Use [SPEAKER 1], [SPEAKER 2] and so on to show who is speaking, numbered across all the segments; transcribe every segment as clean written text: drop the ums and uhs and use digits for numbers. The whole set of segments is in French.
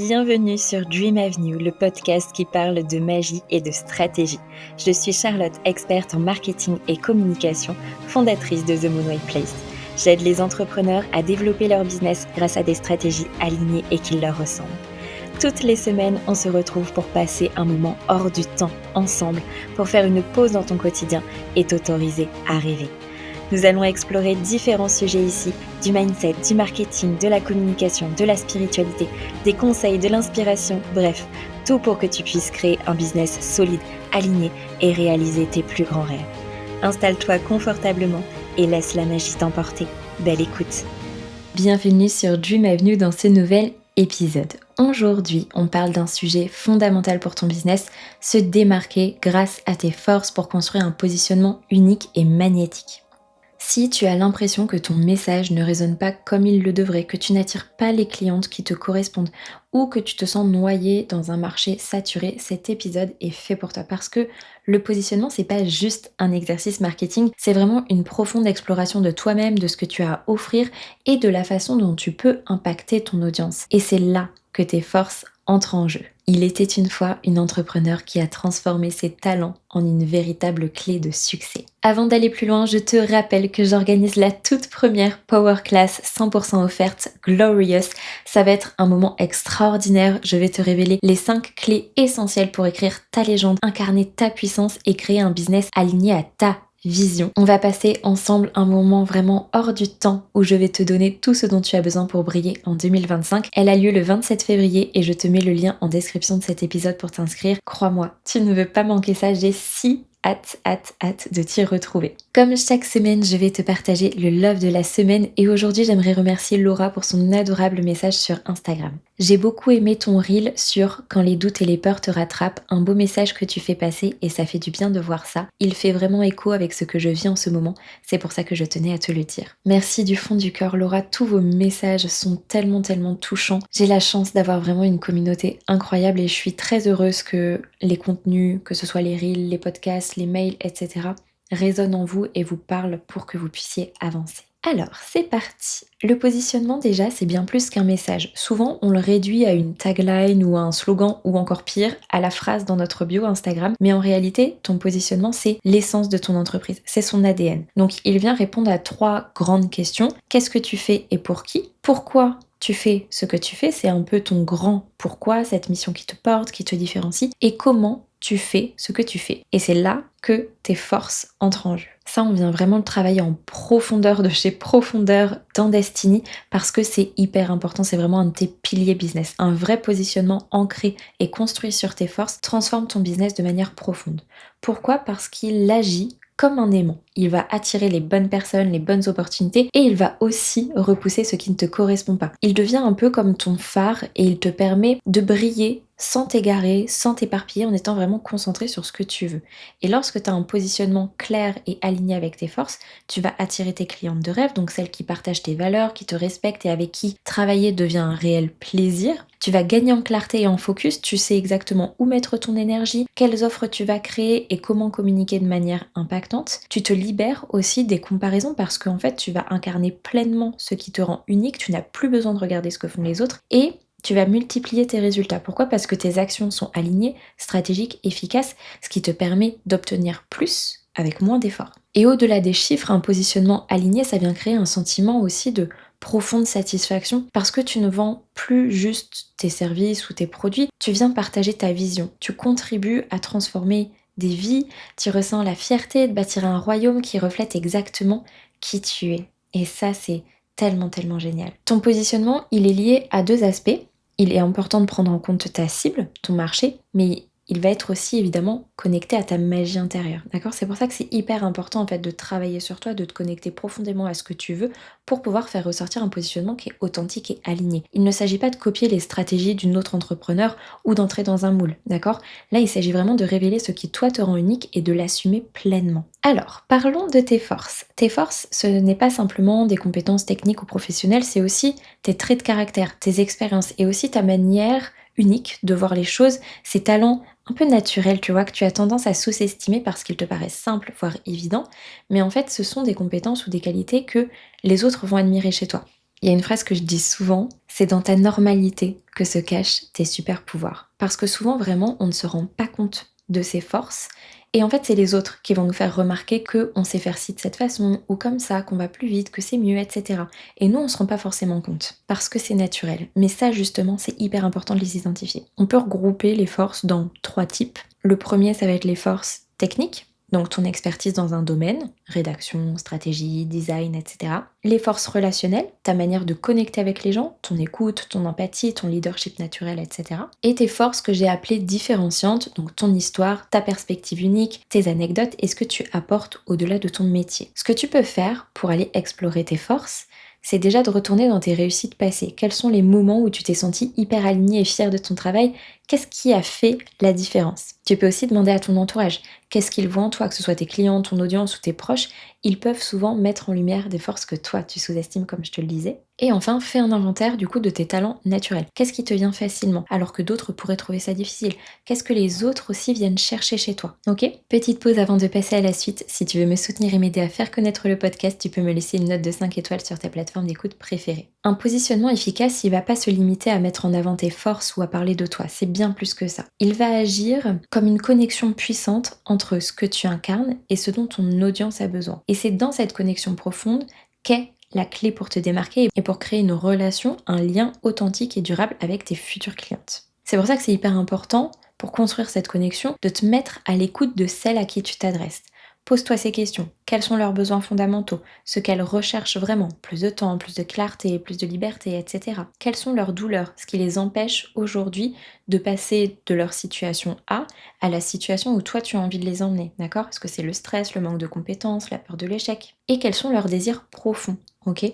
[SPEAKER 1] Bienvenue sur Dream Avenue, le podcast qui parle de magie et de stratégie. Je suis Charlotte, experte en marketing et communication, fondatrice de The Moonway Place. J'aide les entrepreneurs à développer leur business grâce à des stratégies alignées et qui leur ressemblent. Toutes les semaines, on se retrouve pour passer un moment hors du temps ensemble, pour faire une pause dans ton quotidien et t'autoriser à rêver. Nous allons explorer différents sujets ici, du mindset, du marketing, de la communication, de la spiritualité, des conseils, de l'inspiration, bref, tout pour que tu puisses créer un business solide, aligné et réaliser tes plus grands rêves. Installe-toi confortablement et laisse la magie t'emporter. Belle écoute. Bienvenue sur Dream Avenue dans ce nouvel épisode. Aujourd'hui, on parle d'un sujet fondamental pour ton business, se démarquer grâce à tes forces pour construire un positionnement unique et magnétique. Si tu as l'impression que ton message ne résonne pas comme il le devrait, que tu n'attires pas les clientes qui te correspondent ou que tu te sens noyé dans un marché saturé, cet épisode est fait pour toi parce que le positionnement, c'est pas juste un exercice marketing, c'est vraiment une profonde exploration de toi-même, de ce que tu as à offrir et de la façon dont tu peux impacter ton audience. Et c'est là que tes forces entrent en jeu. Il était une fois une entrepreneur qui a transformé ses talents en une véritable clé de succès. Avant d'aller plus loin, je te rappelle que j'organise la toute première Power Class 100% offerte Glorious. Ça va être un moment extraordinaire. Je vais te révéler les 5 clés essentielles pour écrire ta légende, incarner ta puissance et créer un business aligné à ta vision. On va passer ensemble un moment vraiment hors du temps où je vais te donner tout ce dont tu as besoin pour briller en 2025. Elle a lieu le 27 février et je te mets le lien en description de cet épisode pour t'inscrire. Crois-moi, tu ne veux pas manquer ça, j'ai si hâte de t'y retrouver. Comme chaque semaine, je vais te partager le love de la semaine et aujourd'hui, j'aimerais remercier Laura pour son adorable message sur Instagram. J'ai beaucoup aimé ton reel sur quand les doutes et les peurs te rattrapent, un beau message que tu fais passer et ça fait du bien de voir ça. Il fait vraiment écho avec ce que je vis en ce moment, c'est pour ça que je tenais à te le dire. Merci du fond du cœur Laura, tous vos messages sont tellement touchants. J'ai la chance d'avoir vraiment une communauté incroyable et je suis très heureuse que les contenus, que ce soit les reels, les podcasts, les mails, etc. résonnent en vous et vous parlent pour que vous puissiez avancer. Alors, c'est parti. Le positionnement déjà, c'est bien plus qu'un message. Souvent, on le réduit à une tagline ou à un slogan ou encore pire, à la phrase dans notre bio Instagram. Mais en réalité, ton positionnement, c'est l'essence de ton entreprise. C'est son ADN. Donc, il vient répondre à 3 grandes questions. Qu'est-ce que tu fais et pour qui? Pourquoi tu fais ce que tu fais? C'est un peu ton grand pourquoi, cette mission qui te porte, qui te différencie. Et comment tu fais ce que tu fais. Et c'est là que tes forces entrent en jeu. Ça, on vient vraiment le travailler en profondeur, de chez profondeur dans Destiny, parce que c'est hyper important, c'est vraiment un de tes piliers business. Un vrai positionnement ancré et construit sur tes forces transforme ton business de manière profonde. Pourquoi? Parce qu'il agit comme un aimant. Il va attirer les bonnes personnes, les bonnes opportunités et il va aussi repousser ce qui ne te correspond pas. Il devient un peu comme ton phare et il te permet de briller sans t'égarer, sans t'éparpiller, en étant vraiment concentré sur ce que tu veux. Et lorsque tu as un positionnement clair et aligné avec tes forces, tu vas attirer tes clientes de rêve, donc celles qui partagent tes valeurs, qui te respectent et avec qui travailler devient un réel plaisir. Tu vas gagner en clarté et en focus, tu sais exactement où mettre ton énergie, quelles offres tu vas créer et comment communiquer de manière impactante. Tu te libères aussi des comparaisons parce qu'en fait, tu vas incarner pleinement ce qui te rend unique, tu n'as plus besoin de regarder ce que font les autres et tu vas multiplier tes résultats. Pourquoi? Parce que tes actions sont alignées, stratégiques, efficaces, ce qui te permet d'obtenir plus avec moins d'efforts. Et au-delà des chiffres, un positionnement aligné, ça vient créer un sentiment aussi de profonde satisfaction parce que tu ne vends plus juste tes services ou tes produits, tu viens partager ta vision. Tu contribues à transformer des vies, tu ressens la fierté de bâtir un royaume qui reflète exactement qui tu es. Et ça, c'est tellement génial. Ton positionnement, il est lié à 2 aspects. Il est important de prendre en compte ta cible, ton marché, mais il va être aussi évidemment connecté à ta magie intérieure, d'accord? C'est pour ça que c'est hyper important en fait de travailler sur toi, de te connecter profondément à ce que tu veux pour pouvoir faire ressortir un positionnement qui est authentique et aligné. Il ne s'agit pas de copier les stratégies d'une autre entrepreneur ou d'entrer dans un moule, d'accord? Là, il s'agit vraiment de révéler ce qui toi te rend unique et de l'assumer pleinement. Alors, parlons de tes forces. Tes forces, ce n'est pas simplement des compétences techniques ou professionnelles, c'est aussi tes traits de caractère, tes expériences et aussi ta manière unique de voir les choses, ces talents un peu naturels, tu vois, que tu as tendance à sous-estimer parce qu'ils te paraissent simples, voire évidents, mais en fait, ce sont des compétences ou des qualités que les autres vont admirer chez toi. Il y a une phrase que je dis souvent, c'est dans ta normalité que se cachent tes super pouvoirs. Parce que souvent, vraiment, on ne se rend pas compte de ses forces. Et en fait, c'est les autres qui vont nous faire remarquer qu'on sait faire ci de cette façon, ou comme ça, qu'on va plus vite, que c'est mieux, etc. Et nous, on se rend pas forcément compte, parce que c'est naturel. Mais ça, justement, c'est hyper important de les identifier. On peut regrouper les forces dans 3 types. Le premier, ça va être les forces techniques. Donc ton expertise dans un domaine, rédaction, stratégie, design, etc. Les forces relationnelles, ta manière de connecter avec les gens, ton écoute, ton empathie, ton leadership naturel, etc. Et tes forces que j'ai appelées différenciantes, donc ton histoire, ta perspective unique, tes anecdotes et ce que tu apportes au-delà de ton métier. Ce que tu peux faire pour aller explorer tes forces, c'est déjà de retourner dans tes réussites passées. Quels sont les moments où tu t'es senti hyper aligné et fier de ton travail? Qu'est-ce qui a fait la différence? Tu peux aussi demander à ton entourage. Qu'est-ce qu'ils voient en toi, que ce soit tes clients, ton audience ou tes proches? Ils peuvent souvent mettre en lumière des forces que toi, tu sous-estimes, comme je te le disais. Et enfin, fais un inventaire du coup de tes talents naturels. Qu'est-ce qui te vient facilement, alors que d'autres pourraient trouver ça difficile? Qu'est-ce que les autres aussi viennent chercher chez toi? Ok? Petite pause avant de passer à la suite. Si tu veux me soutenir et m'aider à faire connaître le podcast, tu peux me laisser une note de 5 étoiles sur ta plateforme d'écoute préférée. Un positionnement efficace, il va pas se limiter à mettre en avant tes forces ou à parler de toi. C'est bien plus que ça. Il va agir comme une connexion puissante entre ce que tu incarnes et ce dont ton audience a besoin. Et c'est dans cette connexion profonde qu'est la clé pour te démarquer et pour créer une relation, un lien authentique et durable avec tes futures clientes. C'est pour ça que c'est hyper important, pour construire cette connexion, de te mettre à l'écoute de celle à qui tu t'adresses. Pose-toi ces questions. Quels sont leurs besoins fondamentaux? Ce qu'elles recherchent vraiment? Plus de temps, plus de clarté, plus de liberté, etc. Quelles sont leurs douleurs? Ce qui les empêche aujourd'hui de passer de leur situation A à la situation où toi tu as envie de les emmener, d'accord? Est-ce que c'est le stress, le manque de compétences, la peur de l'échec? Et quels sont leurs désirs profonds, ok?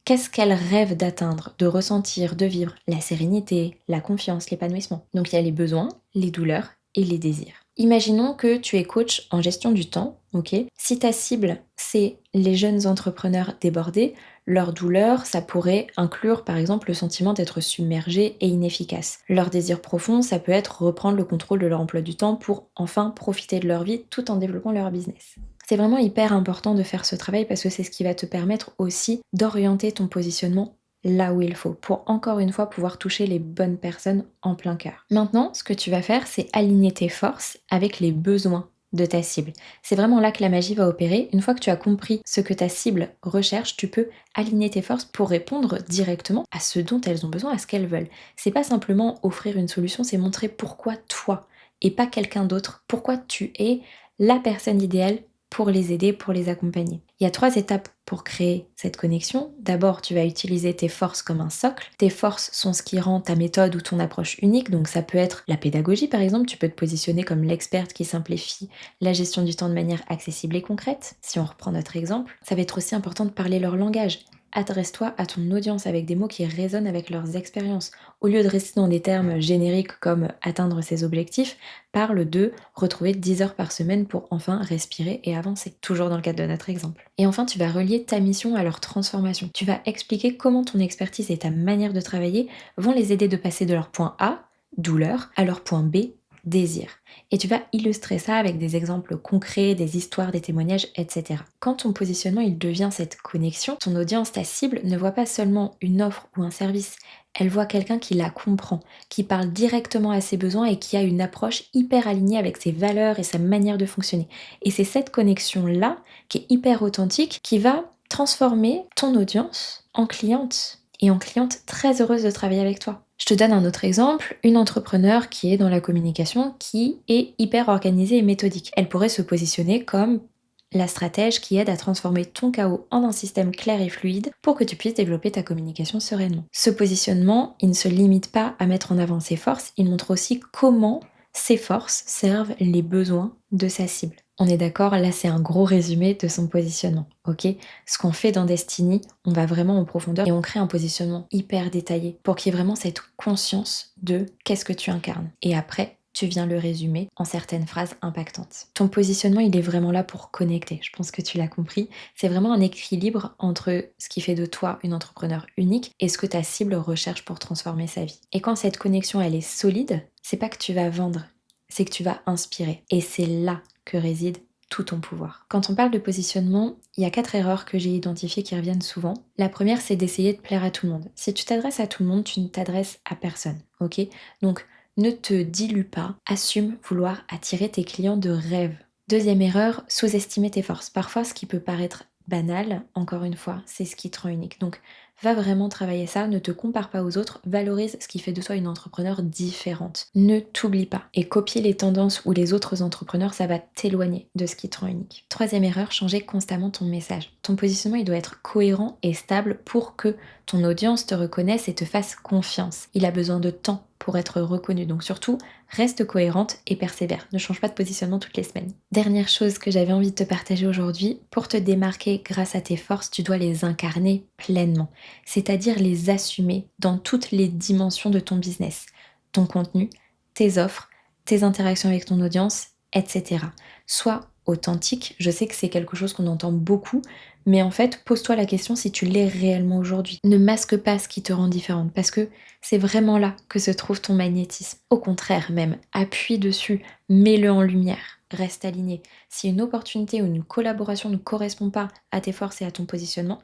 [SPEAKER 1] Qu'est-ce qu'elles rêvent d'atteindre, de ressentir, de vivre? La sérénité, la confiance, l'épanouissement. Donc il y a les besoins, les douleurs et les désirs. Imaginons que tu es coach en gestion du temps, ok? Si ta cible, c'est les jeunes entrepreneurs débordés, leur douleur, ça pourrait inclure par exemple le sentiment d'être submergé et inefficace. Leur désir profond, ça peut être reprendre le contrôle de leur emploi du temps pour enfin profiter de leur vie tout en développant leur business. C'est vraiment hyper important de faire ce travail parce que c'est ce qui va te permettre aussi d'orienter ton positionnement là où il faut, pour encore une fois pouvoir toucher les bonnes personnes en plein cœur. Maintenant, ce que tu vas faire, c'est aligner tes forces avec les besoins de ta cible. C'est vraiment là que la magie va opérer. Une fois que tu as compris ce que ta cible recherche, tu peux aligner tes forces pour répondre directement à ce dont elles ont besoin, à ce qu'elles veulent. C'est pas simplement offrir une solution, c'est montrer pourquoi toi et pas quelqu'un d'autre, pourquoi tu es la personne idéale pour les aider, pour les accompagner. Il y a 3 étapes pour créer cette connexion. D'abord, tu vas utiliser tes forces comme un socle. Tes forces sont ce qui rend ta méthode ou ton approche unique. Donc ça peut être la pédagogie par exemple. Tu peux te positionner comme l'experte qui simplifie la gestion du temps de manière accessible et concrète. Si on reprend notre exemple, ça va être aussi important de parler leur langage. Adresse-toi à ton audience avec des mots qui résonnent avec leurs expériences. Au lieu de rester dans des termes génériques comme atteindre ses objectifs, parle de retrouver 10 heures par semaine pour enfin respirer et avancer, toujours dans le cadre de notre exemple. Et enfin, tu vas relier ta mission à leur transformation. Tu vas expliquer comment ton expertise et ta manière de travailler vont les aider de passer de leur point A, douleur, à leur point B, désir. Et tu vas illustrer ça avec des exemples concrets, des histoires, des témoignages, etc. Quand ton positionnement il devient cette connexion, ton audience, ta cible, ne voit pas seulement une offre ou un service, elle voit quelqu'un qui la comprend, qui parle directement à ses besoins et qui a une approche hyper alignée avec ses valeurs et sa manière de fonctionner. Et c'est cette connexion-là, qui est hyper authentique, qui va transformer ton audience en cliente. Et en cliente très heureuse de travailler avec toi. Je te donne un autre exemple, une entrepreneure qui est dans la communication, qui est hyper organisée et méthodique. Elle pourrait se positionner comme la stratège qui aide à transformer ton chaos en un système clair et fluide pour que tu puisses développer ta communication sereinement. Ce positionnement, il ne se limite pas à mettre en avant ses forces, il montre aussi comment ces forces servent les besoins de sa cible. On est d'accord, là c'est un gros résumé de son positionnement, ok? Ce qu'on fait dans Destiny, on va vraiment en profondeur et on crée un positionnement hyper détaillé pour qu'il y ait vraiment cette conscience de qu'est-ce que tu incarnes. Et après, tu viens le résumer en certaines phrases impactantes. Ton positionnement, il est vraiment là pour connecter. Je pense que tu l'as compris. C'est vraiment un équilibre entre ce qui fait de toi une entrepreneur unique et ce que ta cible recherche pour transformer sa vie. Et quand cette connexion, elle est solide, c'est pas que tu vas vendre, c'est que tu vas inspirer. Et c'est là que réside tout ton pouvoir. Quand on parle de positionnement, il y a 4 erreurs que j'ai identifiées qui reviennent souvent. La première, c'est d'essayer de plaire à tout le monde. Si tu t'adresses à tout le monde, tu ne t'adresses à personne, ok? Donc, ne te dilue pas, assume vouloir attirer tes clients de rêve. Deuxième erreur, sous-estimer tes forces. Parfois, ce qui peut paraître banal, encore une fois, c'est ce qui te rend unique. Donc, va vraiment travailler ça, ne te compare pas aux autres, valorise ce qui fait de toi une entrepreneur différente. Ne t'oublie pas. Et copier les tendances ou les autres entrepreneurs, ça va t'éloigner de ce qui te rend unique. Troisième erreur, changer constamment ton message. Ton positionnement, il doit être cohérent et stable pour que ton audience te reconnaisse et te fasse confiance. Il a besoin de temps pour être reconnu. Donc surtout, reste cohérente et persévère. Ne change pas de positionnement toutes les semaines. Dernière chose que j'avais envie de te partager aujourd'hui, pour te démarquer grâce à tes forces, tu dois les incarner pleinement. C'est-à-dire les assumer dans toutes les dimensions de ton business. Ton contenu, tes offres, tes interactions avec ton audience, etc. Sois authentique, je sais que c'est quelque chose qu'on entend beaucoup, mais en fait, pose-toi la question si tu l'es réellement aujourd'hui. Ne masque pas ce qui te rend différente, parce que c'est vraiment là que se trouve ton magnétisme. Au contraire même, appuie dessus, mets-le en lumière, reste aligné. Si une opportunité ou une collaboration ne correspond pas à tes forces et à ton positionnement,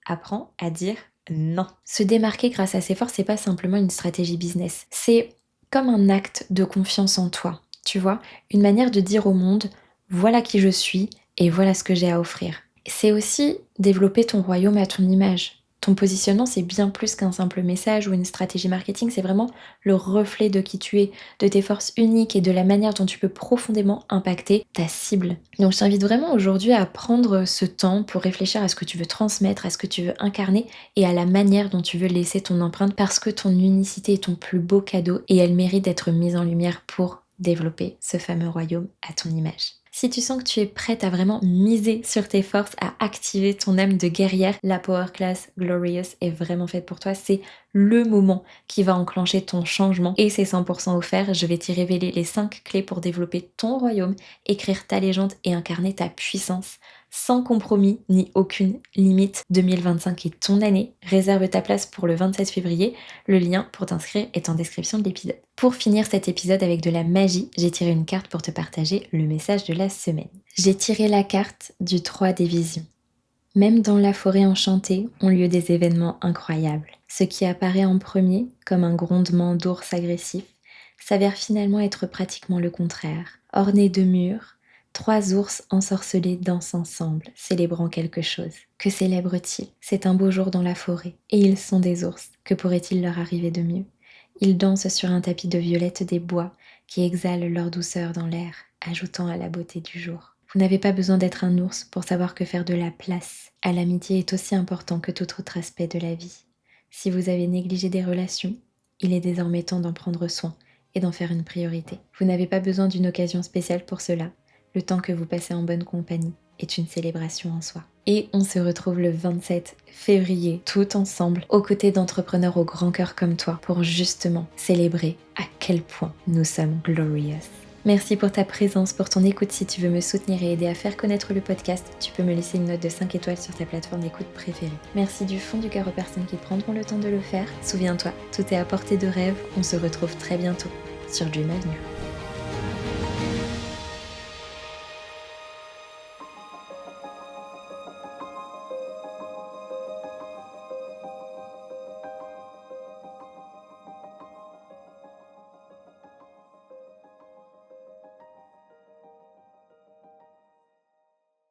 [SPEAKER 1] apprends à dire non. Se démarquer grâce à ses forces, c'est pas simplement une stratégie business. C'est comme un acte de confiance en toi, tu vois, une manière de dire au monde, voilà qui je suis et voilà ce que j'ai à offrir. C'est aussi développer ton royaume à ton image. Ton positionnement, c'est bien plus qu'un simple message ou une stratégie marketing, c'est vraiment le reflet de qui tu es, de tes forces uniques et de la manière dont tu peux profondément impacter ta cible. Donc je t'invite vraiment aujourd'hui à prendre ce temps pour réfléchir à ce que tu veux transmettre, à ce que tu veux incarner et à la manière dont tu veux laisser ton empreinte parce que ton unicité est ton plus beau cadeau et elle mérite d'être mise en lumière pour développer ce fameux royaume à ton image. Si tu sens que tu es prête à vraiment miser sur tes forces, à activer ton âme de guerrière, la Power Class Glorious est vraiment faite pour toi. C'est le moment qui va enclencher ton changement et c'est 100% offert. Je vais t'y révéler les 5 clés pour développer ton royaume, écrire ta légende et incarner ta puissance sans compromis ni aucune limite. 2025 est ton année. Réserve ta place pour le 27 février. Le lien pour t'inscrire est en description de l'épisode. Pour finir cet épisode avec de la magie, j'ai tiré une carte pour te partager le message de la semaine. J'ai tiré la carte du 3 des visions. Même dans la forêt enchantée ont lieu des événements incroyables. Ce qui apparaît en premier comme un grondement d'ours agressif s'avère finalement être pratiquement le contraire. Orné de murs, 3 ours ensorcelés dansent ensemble, célébrant quelque chose. Que célèbrent-ils? C'est un beau jour dans la forêt, et ils sont des ours. Que pourrait-il leur arriver de mieux? Ils dansent sur un tapis de violettes des bois qui exhalent leur douceur dans l'air, ajoutant à la beauté du jour. Vous n'avez pas besoin d'être un ours pour savoir que faire de la place à l'amitié est aussi important que tout autre aspect de la vie. Si vous avez négligé des relations, il est désormais temps d'en prendre soin et d'en faire une priorité. Vous n'avez pas besoin d'une occasion spéciale pour cela. Le temps que vous passez en bonne compagnie est une célébration en soi. Et on se retrouve le 27 février, tout ensemble, aux côtés d'entrepreneurs au grand cœur comme toi, pour justement célébrer à quel point nous sommes glorious. Merci pour ta présence, pour ton écoute. Si tu veux me soutenir et aider à faire connaître le podcast, tu peux me laisser une note de 5 étoiles sur ta plateforme d'écoute préférée. Merci du fond du cœur aux personnes qui prendront le temps de le faire. Souviens-toi, tout est à portée de rêve. On se retrouve très bientôt sur Dream Avenue.